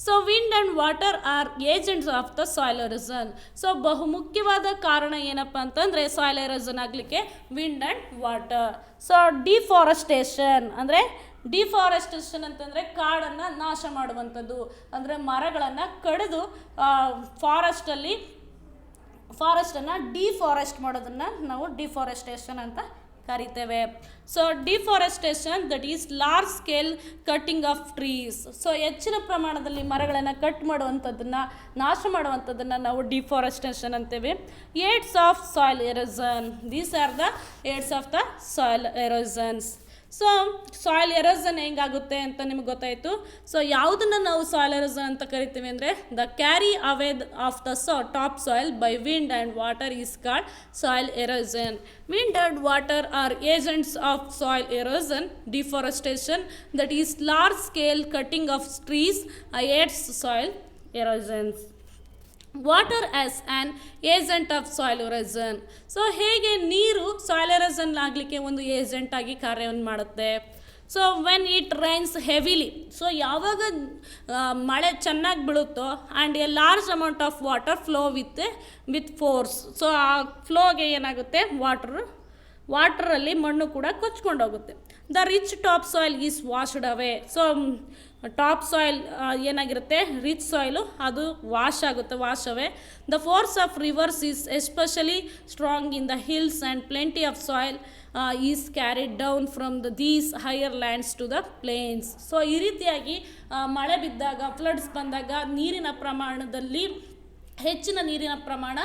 So wind and water are agents of the soil erosion. So ಬಹುಮುಖ್ಯವಾದ ಕಾರಣ ಏನಪ್ಪ ಅಂತಂದರೆ soil erosion ಆಗಲಿಕ್ಕೆ wind and water. So deforestation ಅಂದರೆ, deforestation ಅಂತಂದರೆ ಕಾಡನ್ನು ನಾಶ ಮಾಡುವಂಥದ್ದು, ಅಂದರೆ ಮರಗಳನ್ನು ಕಡಿದು ಫಾರೆಸ್ಟನ್ನು ಡಿಫಾರೆಸ್ಟ್ ಮಾಡೋದನ್ನು ನಾವು ಡಿಫಾರೆಸ್ಟೇಷನ್ ಅಂತ ಕರಿತೇವೆ. So deforestation that is large scale cutting of trees. So ಹೆಚ್ಚಿನ ಪ್ರಮಾಣದಲ್ಲಿ ಮರಗಳನ್ನು ಕಟ್ ಮಾಡುವಂಥದ್ದನ್ನು, ನಾಶ ಮಾಡುವಂಥದ್ದನ್ನು ನಾವು ಡಿಫಾರೆಸ್ಟೇಷನ್ ಅಂತೇವೆ. Aids of soil erosion, these are the aids of the soil erosions. So soil erosion ಹೆಂಗಾಗುತ್ತೆ ಅಂತ ನಿಮ್ಗೆ ಗೊತ್ತಾಯಿತು. ಸೊ ಯಾವುದನ್ನು ನಾವು ಸಾಯಿಲ್ ಎರೋಷನ್ ಅಂತ ಕರಿತೀವಿ ಅಂದರೆ, the carry away of the top soil by wind and water is called soil erosion. Wind and water are agents of soil erosion. Deforestation, that is large scale cutting of trees, aids soil erosion. Water as an agent of soil erosion. So ಹೇಗೆ ನೀರು soil erosion ಆಗಲಿಕ್ಕೆ ಒಂದು agent ಆಗಿ ಕಾರ್ಯವನ್ನು ಮಾಡುತ್ತೆ. So when it rains heavily, so ಯಾವಾಗ ಮಳೆ ಚೆನ್ನಾಗಿ ಬೀಳುತ್ತೋ and a large amount of water flow with force. So ಆ ಫ್ಲೋಗೆ ಏನಾಗುತ್ತೆ, ವಾಟರಲ್ಲಿ ಮಣ್ಣು ಕೂಡ ಕೊಚ್ಕೊಂಡು ಹೋಗುತ್ತೆ. The rich top soil is washed away. So top soil ಏನಾಗಿರುತ್ತೆ, ರಿಚ್ ಸಾಯಿಲು ಅದು wash away. The force of rivers is especially strong in the hills and plenty of soil is carried down from these higher lands to the plains. So ಈ ರೀತಿಯಾಗಿ ಮಳೆ ಬಿದ್ದಾಗ, floods ಬಂದಾಗ ನೀರಿನ ಪ್ರಮಾಣದಲ್ಲಿ ಹೆಚ್ಚಿನ ನೀರಿನ ಪ್ರಮಾಣ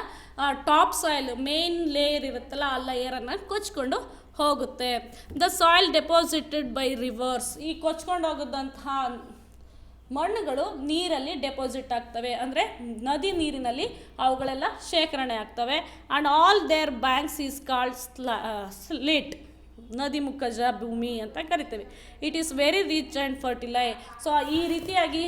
ಟಾಪ್ ಸಾಯಿಲ್ ಮೇನ್ ಲೇಯರ್ ಇರುತ್ತಲ್ಲ ಆ ಲೇಯರನ್ನು ಕೊಚ್ಕೊಂಡು ಹೋಗುತ್ತೆ. The soil deposited by rivers, ಈ ಕೊಚ್ಕೊಂಡು ಹೋಗೋದಂತಹ ಮಣ್ಣುಗಳು ನೀರಲ್ಲಿ ಡೆಪಾಸಿಟ್ ಆಗ್ತವೆ, ಅಂದರೆ ನದಿ ನೀರಿನಲ್ಲಿ ಅವುಗಳೆಲ್ಲ ಶೇಖರಣೆ ಆಗ್ತವೆ. And all their banks is called silt, ನದಿ ಮುಖಜ ಭೂಮಿ ಅಂತ ಕರಿತೇವೆ. It is very rich and fertile. So ಈ ರೀತಿಯಾಗಿ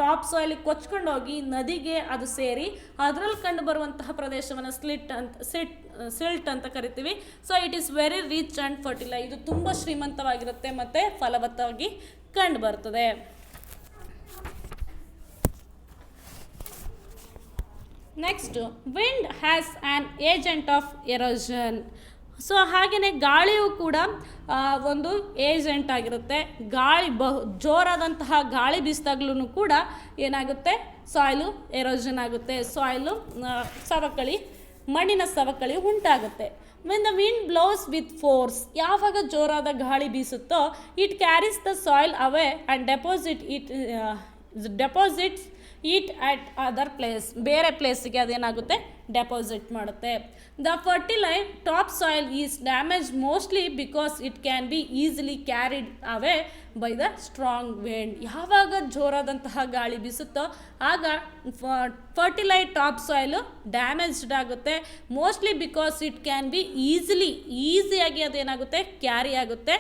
ಟಾಪ್ ಸಾಯಿಲಿಗೆ ಕೊಚ್ಕೊಂಡು ಹೋಗಿ ನದಿಗೆ ಅದು ಸೇರಿ ಅದರಲ್ಲಿ ಕಂಡು ಬರುವಂತಹ ಪ್ರದೇಶವನ್ನು ಸಿಲ್ಟ್ ಅಂತ ಕರಿತೀವಿ. So it is very rich and fertile. ಇದು ತುಂಬ ಶ್ರೀಮಂತವಾಗಿರುತ್ತೆ ಮತ್ತು ಫಲವತ್ತವಾಗಿ ಕಂಡು ಬರ್ತದೆ. Next, wind has an agent of erosion. So ಹಾಗೆಯೇ ಗಾಳಿಯು ಕೂಡ ಒಂದು ಏಜೆಂಟ್ ಆಗಿರುತ್ತೆ. ಜೋರಾದಂತಹ ಗಾಳಿ ಬೀಸಿದಾಗ್ಲೂ ಕೂಡ ಏನಾಗುತ್ತೆ, ಸಾಯಿಲು ಎರೋಷನ್ ಆಗುತ್ತೆ, ಸಾಯಿಲು ಮಣ್ಣಿನ ಸವಕಳಿ ಉಂಟಾಗುತ್ತೆ. When the wind blows with force, ಯಾವಾಗ ಜೋರಾದ ಗಾಳಿ ಬೀಸುತ್ತೋ it carries the soil away and deposits it at other place, ಬೇರೆ ಪ್ಲೇಸಿಗೆ ಅದೇನಾಗುತ್ತೆ, ಡೆಪಾಸಿಟ್ ಮಾಡುತ್ತೆ. The fertile top soil is damage mostly because it can be easily carried away by the strong wind. ಯಾವಾಗ ಜೋರಾದಂತಹ ಗಾಳಿ ಬೀಸುತ್ತೋ ಆಗ ಫರ್ಟಿಲೈ ಟಾಪ್ ಸಾಯಿಲು ಡ್ಯಾಮೇಜ್ಡ್ ಆಗುತ್ತೆ. Mostly because it can be ಈಸಿಯಾಗಿ ಅದೇನಾಗುತ್ತೆ, ಕ್ಯಾರಿ ಆಗುತ್ತೆ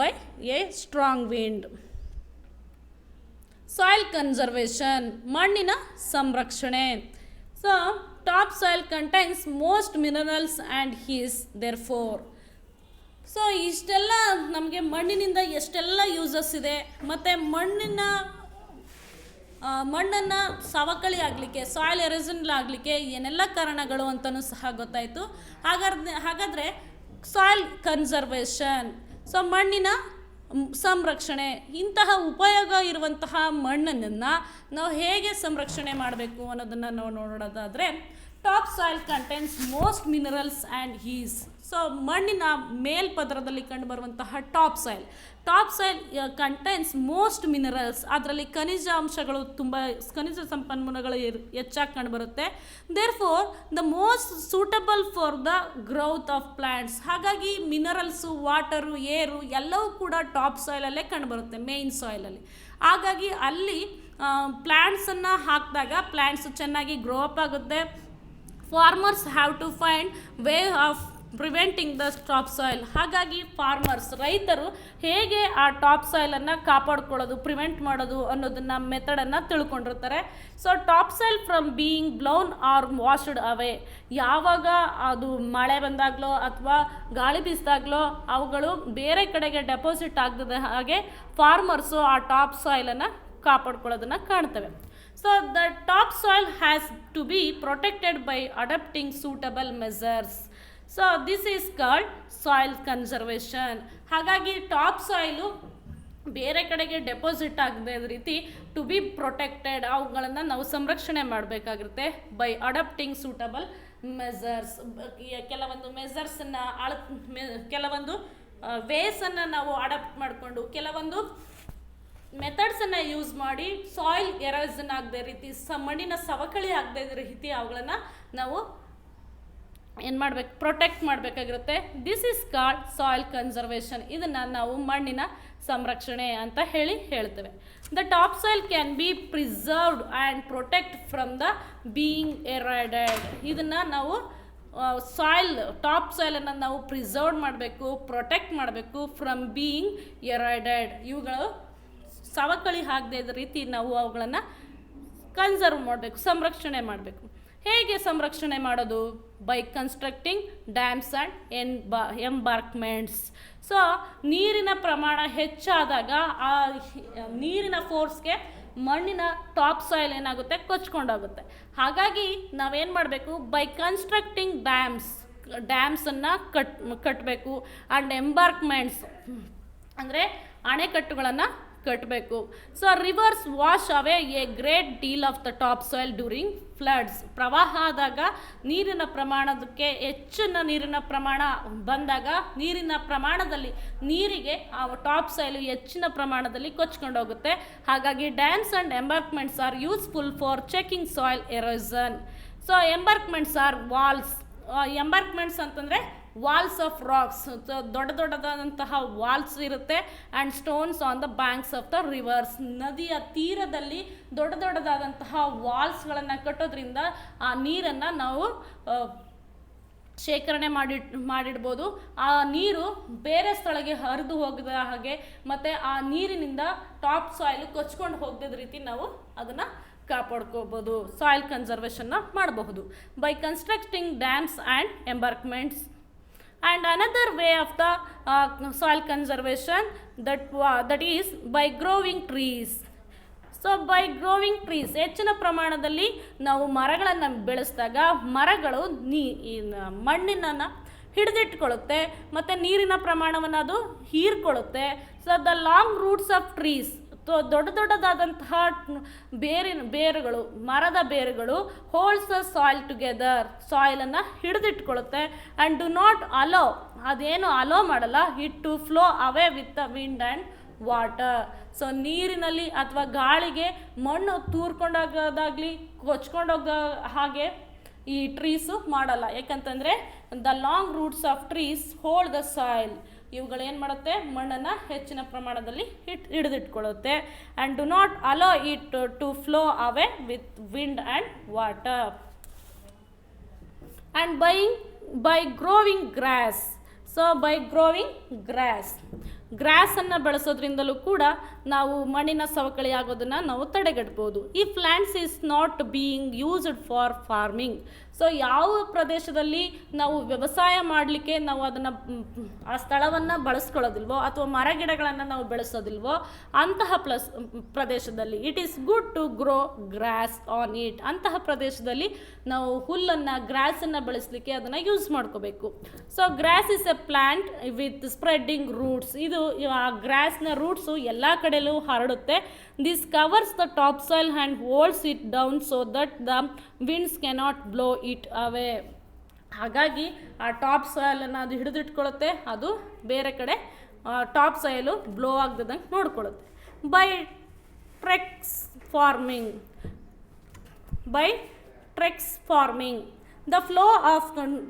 by a strong wind. Soil conservation, ಮಣ್ಣಿನ ಸಂರಕ್ಷಣೆ. So top soil contains most minerals and is therefore. So ಇಷ್ಟೆಲ್ಲ ನಮಗೆ ಮಣ್ಣಿನಿಂದ ಎಷ್ಟೆಲ್ಲ ಯೂಸಸ್ ಇದೆ, ಮತ್ತು ಮಣ್ಣನ್ನು ಸವಕಳಿ ಆಗಲಿಕ್ಕೆ, ಸಾಯಿಲ್ ಎರೋಷನ್ ಆಗಲಿಕ್ಕೆ ಏನೆಲ್ಲ ಕಾರಣಗಳು ಅಂತಲೂ ಸಹ ಗೊತ್ತಾಯಿತು. ಹಾಗಾದರೆ ಸಾಯಿಲ್ ಕನ್ಸರ್ವೇಷನ್, ಸೊ ಮಣ್ಣಿನ ಸಂರಕ್ಷಣೆ, ಇಂತಹ ಉಪಯೋಗ ಇರುವಂತಹ ಮಣ್ಣನ್ನು ನಾವು ಹೇಗೆ ಸಂರಕ್ಷಣೆ ಮಾಡಬೇಕು ಅನ್ನೋದನ್ನು ನಾವು ನೋಡೋದಾದರೆ, top soil contains most minerals and he's. So ಮಣ್ಣಿನ ಮೇಲ್ಪದರದಲ್ಲಿ ಕಂಡುಬರುವಂತಹ top soil contains most minerals, ಅದರಲ್ಲಿ ಖನಿಜಾಂಶಗಳು ಖನಿಜ ಸಂಪನ್ಮೂಲಗಳು ಹೆಚ್ಚಾಗಿ ಕಂಡುಬರುತ್ತೆ. Therefore the most suitable for the growth of plants. ಹಾಗಾಗಿ ಮಿನರಲ್ಸು, ವಾಟರು, ಏರು ಎಲ್ಲವೂ ಕೂಡ ಟಾಪ್ ಸಾಯಿಲಲ್ಲೇ ಕಂಡುಬರುತ್ತೆ, ಮೇಯ್ನ್ ಸಾಯಿಲಲ್ಲಿ. ಹಾಗಾಗಿ ಅಲ್ಲಿ ಪ್ಲ್ಯಾಂಟ್ಸನ್ನು ಹಾಕಿದಾಗ ಪ್ಲ್ಯಾಂಟ್ಸು ಚೆನ್ನಾಗಿ ಗ್ರೋ ಅಪ್ ಆಗುತ್ತೆ. Farmers have to find way of preventing the top soil. ಹಾಗಾಗಿ ರೈತರು ಹೇಗೆ ಆ ಟಾಪ್ ಸಾಯಿಲನ್ನು ಕಾಪಾಡ್ಕೊಳ್ಳೋದು, ಪ್ರಿವೆಂಟ್ ಮಾಡೋದು ಅನ್ನೋದನ್ನು ಮೆಥಡನ್ನು ತಿಳ್ಕೊಂಡಿರ್ತಾರೆ. So top soil from being blown or washed away. ಯಾವಾಗ ಅದು ಮಳೆ ಬಂದಾಗಲೋ ಅಥವಾ ಗಾಳಿ ಬೀಸಿದಾಗಲೋ ಅವುಗಳು ಬೇರೆ ಕಡೆಗೆ ಡೆಪಾಸಿಟ್ ಆಗದ ಹಾಗೆ ಫಾರ್ಮರ್ಸು ಆ ಟಾಪ್ ಸಾಯಿಲನ್ನು ಕಾಪಾಡ್ಕೊಳ್ಳೋದನ್ನು ಕಾಣ್ತೇವೆ. So the topsoil has to be protected by adopting suitable measures. So this is called soil conservation. ಹಾಗಾಗಿ ಟಾಪ್ ಸಾಯಿಲು ಬೇರೆ ಕಡೆಗೆ ಡೆಪಾಸಿಟ್ ಆಗದೆ ರೀತಿ ಟು ಬಿ ಪ್ರೊಟೆಕ್ಟೆಡ್, ಅವುಗಳನ್ನು ನಾವು ಸಂರಕ್ಷಣೆ ಮಾಡಬೇಕಾಗಿರುತ್ತೆ. ಬೈ ಅಡಾಪ್ಟಿಂಗ್ ಸೂಟಬಲ್ ಮೆಸರ್ಸ್, ಕೆಲವೊಂದು ಮೆಸರ್ಸನ್ನು ಕೆಲವೊಂದು ವೇಸನ್ನು ನಾವು ಅಡಾಪ್ಟ್ ಮಾಡಿಕೊಂಡು ಕೆಲವೊಂದು ಮೆಥಡ್ಸನ್ನು ಯೂಸ್ ಮಾಡಿ ಸಾಯಿಲ್ ಎರೋಷನ್ ಆಗದೆ ರೀತಿ, ಮಣ್ಣಿನ ಸವಕಳಿ ಆಗದೆ ರೀತಿ ಅವುಗಳನ್ನು ನಾವು ಏನು ಮಾಡಬೇಕು, ಪ್ರೊಟೆಕ್ಟ್ ಮಾಡಬೇಕಾಗಿರುತ್ತೆ. This is called soil conservation. ಇದನ್ನು ನಾವು ಮಣ್ಣಿನ ಸಂರಕ್ಷಣೆ ಅಂತ ಹೇಳ್ತೇವೆ. The top soil can be preserved and protect from the being eroded. ಇದನ್ನು ನಾವು ಟಾಪ್ ಸಾಯಿಲನ್ನು ನಾವು ಪ್ರಿಸರ್ವ್ ಮಾಡಬೇಕು, ಪ್ರೊಟೆಕ್ಟ್ ಮಾಡಬೇಕು ಫ್ರಮ್ ಬೀಯಿಂಗ್ ಎರಾಡೆಡ್. ಇವುಗಳು ಸವಕಳಿ ಆಗದೆ ಇದ್ದ ರೀತಿ ನಾವು ಅವುಗಳನ್ನು ಕನ್ಸರ್ವ್ ಮಾಡಬೇಕು, ಸಂರಕ್ಷಣೆ ಮಾಡಬೇಕು. ಹೇಗೆ ಸಂರಕ್ಷಣೆ ಮಾಡೋದು? By constructing dams and embankments. So ನೀರಿನ ಪ್ರಮಾಣ ಹೆಚ್ಚಾದಾಗ ಆ ನೀರಿನ ಫೋರ್ಸ್ಗೆ ಮಣ್ಣಿನ ಟಾಪ್ ಸಾಯಿಲ್ ಏನಾಗುತ್ತೆ, ಕೊಚ್ಕೊಂಡೋಗುತ್ತೆ. ಹಾಗಾಗಿ ನಾವೇನು ಮಾಡಬೇಕು, ಬೈ ಕನ್ಸ್ಟ್ರಕ್ಟಿಂಗ್ ಡ್ಯಾಮ್ಸನ್ನು ಕಟ್ಟಬೇಕು. ಆ್ಯಂಡ್ ಎಂಬಾರ್ಕ್ಮೆಂಟ್ಸ್ ಅಂದರೆ ಅಣೆಕಟ್ಟುಗಳನ್ನು ಕಟ್ಟಬೇಕು. So rivers wash away a great deal of the top soil during floods. ಪ್ರವಾಹ ಆದಾಗ ನೀರಿನ ಪ್ರಮಾಣಕ್ಕೆ ಹೆಚ್ಚಿನ ನೀರಿನ ಪ್ರಮಾಣ ಬಂದಾಗ ನೀರಿಗೆ ಆ ಟಾಪ್ ಸಾಯಿಲ್ ಹೆಚ್ಚಿನ ಪ್ರಮಾಣದಲ್ಲಿ ಕೊಚ್ಕೊಂಡೋಗುತ್ತೆ. ಹಾಗಾಗಿ dams and embankments are useful for checking soil erosion. So embankments are walls. Embankments ಅಂತಂದರೆ ವಾಲ್ಸ್ ಆಫ್ ರಾಕ್ಸ್, ದೊಡ್ಡದಾದಂತಹ ವಾಲ್ಸ್ ಇರುತ್ತೆ. And stones on the banks of the rivers. ನದಿಯ ತೀರದಲ್ಲಿ ದೊಡ್ಡದಾದಂತಹ ವಾಲ್ಸ್ಗಳನ್ನು ಕಟ್ಟೋದ್ರಿಂದ ಆ ನೀರನ್ನು ನಾವು ಶೇಖರಣೆ ಮಾಡಿಡ್ಬೋದು. ಆ ನೀರು ಬೇರೆ ಸ್ಥಳಕ್ಕೆ ಹರಿದು ಹೋಗದ ಹಾಗೆ ಮತ್ತು ಆ ನೀರಿನಿಂದ ಟಾಪ್ ಸಾಯಿಲ್ ಕೊಚ್ಕೊಂಡು ಹೋಗದ ರೀತಿ ನಾವು ಅದನ್ನು ಕಾಪಾಡ್ಕೋಬೋದು. ಸಾಯಿಲ್ ಕನ್ಸರ್ವೇಷನ್ನ ಮಾಡಬಹುದು by constructing dams and embankments. And another way of the soil conservation that is by growing trees. So by growing trees, ಹೆಚ್ಚಿನ ಪ್ರಮಾಣದಲ್ಲಿ ನಾವು ಮರಗಳನ್ನು ಬೆಳೆಸಿದಾಗ ಮರಗಳು ಮಣ್ಣಿನನ್ನು ಹಿಡಿದಿಟ್ಕೊಳ್ಳುತ್ತೆ ಮತ್ತು ನೀರಿನ ಪ್ರಮಾಣವನ್ನು ಅದು ಹೀರ್ಕೊಳ್ಳುತ್ತೆ. So the long roots of trees, ದೊಡ್ಡದಾದಂತಹ ಬೇರುಗಳು, ಮರದ ಬೇರುಗಳು ಹೋಲ್ಡ್ಸ್ ದ ಸಾಯಿಲ್ ಟುಗೆದರ್, ಸಾಯಿಲನ್ನು ಹಿಡಿದಿಟ್ಕೊಳ್ಳುತ್ತೆ. ಆ್ಯಂಡ್ ಡು ನಾಟ್ ಅಲೋ, ಅದೇನು ಅಲೋ ಮಾಡಲ್ಲ, it to flow away with the wind and water. So ನೀರಿನಲ್ಲಿ ಅಥವಾ ಗಾಳಿಗೆ ಮಣ್ಣು ತೂರ್ಕೊಂಡೋಗೋದಾಗಲಿ ಕೊಚ್ಕೊಂಡೋಗೋ ಹಾಗೆ ಈ ಟ್ರೀಸು ಮಾಡಲ್ಲ. ಯಾಕಂತಂದರೆ the long roots of trees hold the soil. ಇವುಗಳೇನು ಮಾಡುತ್ತೆ, ಮಣ್ಣನ್ನು ಹೆಚ್ಚಿನ ಪ್ರಮಾಣದಲ್ಲಿ ಹಿಡಿದಿಟ್ಕೊಳ್ಳುತ್ತೆ. And do not allow it to flow away with wind and water. And by growing grass. So by growing ಗ್ರಾಸನ್ನು ಬೆಳೆಸೋದ್ರಿಂದಲೂ ಕೂಡ ನಾವು ಮಣ್ಣಿನ ಸವಕಳಿ ಆಗೋದನ್ನು ನಾವು ತಡೆಗಟ್ಬೋದು. ಈ plants is not being used for farming. So ಯಾವ ಪ್ರದೇಶದಲ್ಲಿ ನಾವು ವ್ಯವಸಾಯ ಮಾಡಲಿಕ್ಕೆ ನಾವು ಅದನ್ನು ಆ ಸ್ಥಳವನ್ನು ಬಳಸ್ಕೊಳ್ಳೋದಿಲ್ವೋ ಅಥವಾ ಮರಗಿಡಗಳನ್ನು ನಾವು ಬೆಳೆಸೋದಿಲ್ವೋ ಅಂತಹ ಪ್ರದೇಶದಲ್ಲಿ it is good to grow grass on it. ಅಂತಹ ಪ್ರದೇಶದಲ್ಲಿ ನಾವು ಹುಲ್ಲನ್ನು, ಗ್ರಾಸನ್ನು ಬೆಳೆಸಲಿಕ್ಕೆ ಅದನ್ನು ಯೂಸ್ ಮಾಡ್ಕೋಬೇಕು. So grass is a plant with spreading roots. ಇದು ಆ ಗ್ರಾಸ್ನ ರೂಟ್ಸು ಎಲ್ಲ ಕಡೆಯಲ್ಲೂ ಹರಡುತ್ತೆ. This covers the topsoil and holds it down so that the winds cannot blow it away. ಹಾಗಾಗಿ ಆ ಟಾಪ್ ಸಾಯಿಲನ್ನು ಅದು ಹಿಡಿದಿಟ್ಕೊಳ್ಳುತ್ತೆ, ಅದು ಬೇರೆ ಕಡೆ ಟಾಪ್ ಸಾಯಿಲು ಬ್ಲೋ ಆಗದಂಗೆ ನೋಡ್ಕೊಳ್ಳುತ್ತೆ. By terrace farming the flow of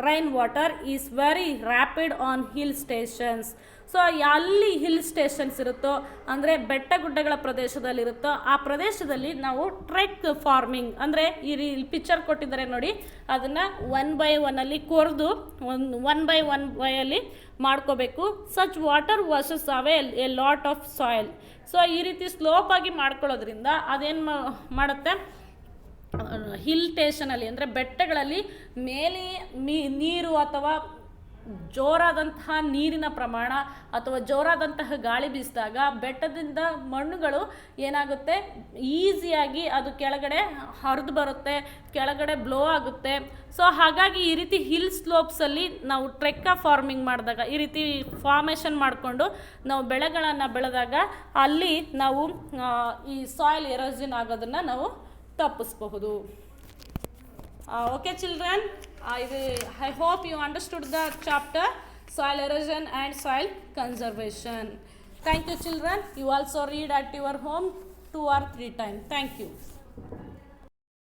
rainwater is very rapid on hill stations. So ಎಲ್ಲಿ hill stations ಇರುತ್ತೋ ಅಂದರೆ ಬೆಟ್ಟ ಗುಡ್ಡಗಳ ಪ್ರದೇಶದಲ್ಲಿರುತ್ತೋ ಆ ಪ್ರದೇಶದಲ್ಲಿ ನಾವು ಟ್ರೆಕ್ ಫಾರ್ಮಿಂಗ್ ಅಂದರೆ ಈ ಪಿಕ್ಚರ್ ಕೊಟ್ಟಿದ್ದಾರೆ ನೋಡಿ, ಅದನ್ನು 1/1 ಅಲ್ಲಿ ಕೊರೆದು 1/1 ಮಾಡ್ಕೋಬೇಕು. Such water ವಾಷಸ್ away A lot of soil. So ಈ ರೀತಿ ಸ್ಲೋಪಾಗಿ ಮಾಡ್ಕೊಳ್ಳೋದ್ರಿಂದ ಅದೇನು ಮಾಡುತ್ತೆ, ಹಿಲ್ ಸ್ಟೇಷನಲ್ಲಿ ಅಂದರೆ ಬೆಟ್ಟಗಳಲ್ಲಿ ಮೇಲೆ ನೀರು ಅಥವಾ ಜೋರಾದಂತಹ ನೀರಿನ ಪ್ರಮಾಣ ಅಥವಾ ಜೋರಾದಂತಹ ಗಾಳಿ ಬೀಸಿದಾಗ ಬೆಟ್ಟದಿಂದ ಮಣ್ಣುಗಳು ಏನಾಗುತ್ತೆ, ಈಸಿಯಾಗಿ ಅದು ಕೆಳಗಡೆ ಹರಿದು ಬರುತ್ತೆ, ಕೆಳಗಡೆ ಬ್ಲೋ ಆಗುತ್ತೆ. ಸೊ ಹಾಗಾಗಿ ಈ ರೀತಿ ಹಿಲ್ ಸ್ಲೋಪ್ಸಲ್ಲಿ ನಾವು ಟ್ರೆಕ್ಕ ಫಾರ್ಮಿಂಗ್ ಮಾಡಿದಾಗ, ಈ ರೀತಿ ಫಾರ್ಮೇಷನ್ ಮಾಡಿಕೊಂಡು ನಾವು ಬೆಳೆಗಳನ್ನು ಬೆಳೆದಾಗ ಅಲ್ಲಿ ನಾವು ಈ ಸಾಯಿಲ್ ಎರೋಷನ್ ಆಗೋದನ್ನು ನಾವು ತಪ್ಪಿಸಬಹುದು. Okay children, I hope you understood the chapter soil erosion and soil conservation. Thank you children. You also read at your home 2 or 3 times. Thank you.